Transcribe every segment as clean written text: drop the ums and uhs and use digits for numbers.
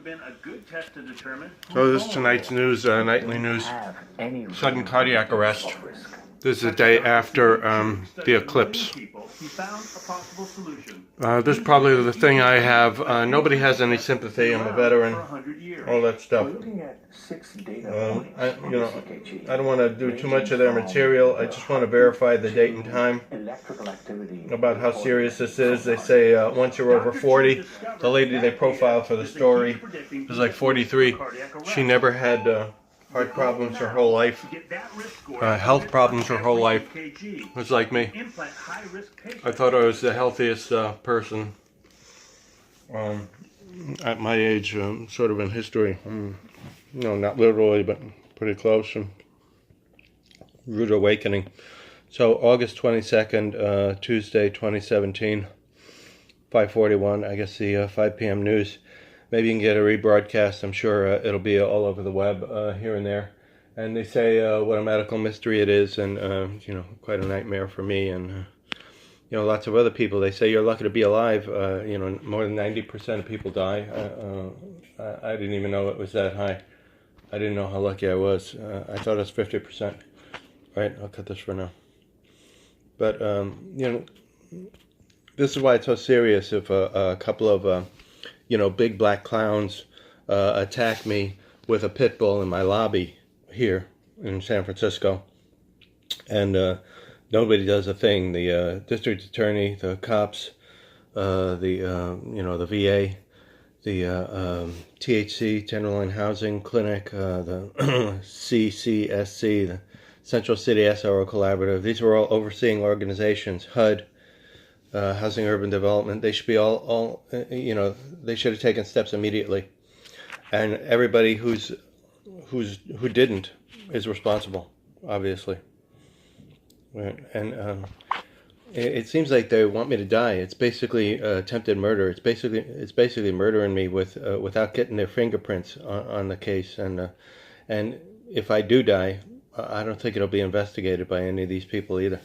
been a good test to determine. So this is tonight's news, nightly news. Sudden cardiac arrest. This is the day after the eclipse. This is probably the thing I have. Nobody has any sympathy. I'm a veteran. All that stuff. I don't want to do too much of their material. I just want to verify the date and time about how serious this is. They say once you're over 40, the lady they profile for the story is like 43. She never had heart problems her whole life, health problems her whole life. It's like me. I thought I was the healthiest person at my age, sort of in history. No, not literally, but pretty close. Rude awakening. So August 22nd, Tuesday, 2017, 5:41. I guess the 5 p.m. news. Maybe you can get a rebroadcast. I'm sure it'll be all over the web here and there. And they say what a medical mystery it is, and quite a nightmare for me and lots of other people. They say you're lucky to be alive. More than 90% of people die. I didn't even know it was that high. I didn't know how lucky I was. I thought it was 50%. Right, I'll cut this for now. But this is why it's so serious. If a couple of big black clowns attack me with a pit bull in my lobby here in San Francisco, and nobody does a thing. The district attorney, the cops, the VA, the THC, General Line Housing Clinic, the CCSC, the Central City SRO Collaborative. These were all overseeing organizations. HUD. Housing Urban Development, they should be they should have taken steps immediately, and everybody who didn't is responsible, obviously. And it seems like they want me to die. It's basically attempted murder. It's basically murdering me without getting their fingerprints on the case. And if I do die, I don't think it'll be investigated by any of these people either.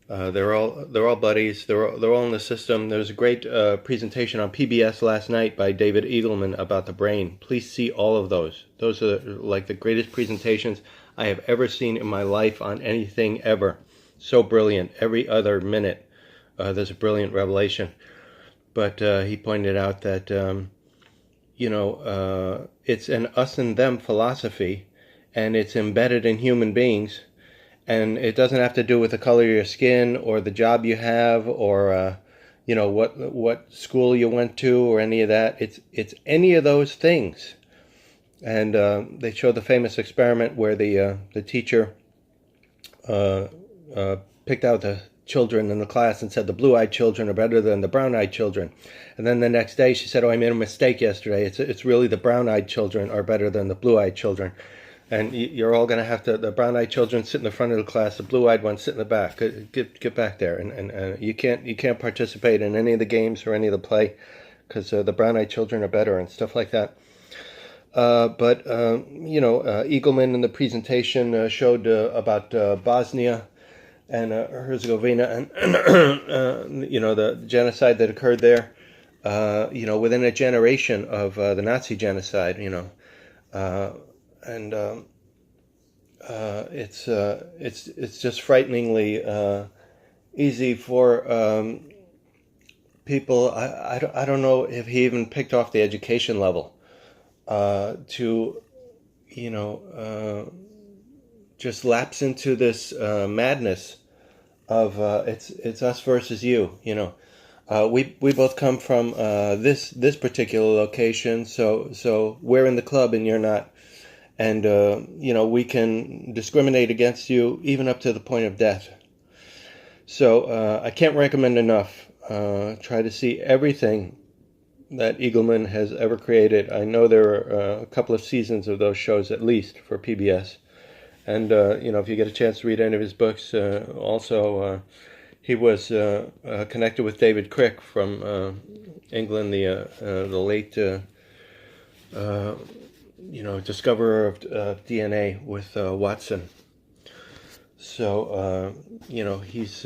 They're all buddies. They're all in the system. There was a great presentation on PBS last night by David Eagleman about the brain. Please see all of those. Those are like the greatest presentations I have ever seen in my life on anything ever. So brilliant. Every other minute, there's a brilliant revelation. But he pointed out that it's an us and them philosophy, and it's embedded in human beings. And it doesn't have to do with the color of your skin or the job you have or what school you went to or any of that. It's any of those things. And they show the famous experiment where the teacher picked out the children in the class and said the blue-eyed children are better than the brown-eyed children. And then the next day she said, "Oh, I made a mistake yesterday. It's really the brown-eyed children are better than the blue-eyed children." And you're all going to have to, the brown-eyed children sit in the front of the class, the blue-eyed ones sit in the back. Get back there. And you can't participate in any of the games or any of the play because the brown-eyed children are better and stuff like that. But Eagleman in the presentation showed about Bosnia and Herzegovina and, the genocide that occurred there, within a generation of the Nazi genocide, and it's just frighteningly easy for people. I don't know if he even picked off the education level to just lapse into this madness of it's us versus you. We both come from this particular location, so we're in the club and you're not. And, we can discriminate against you even up to the point of death. So I can't recommend enough. Try to see everything that Eagleman has ever created. I know there are a couple of seasons of those shows at least for PBS. And, if you get a chance to read any of his books, also he was connected with David Crick from England, the late... discoverer of DNA with Watson. So, he's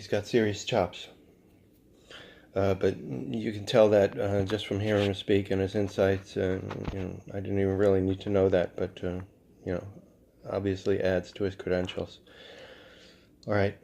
got serious chops. But you can tell that just from hearing him speak and his insights. I didn't even really need to know that, but obviously adds to his credentials. All right.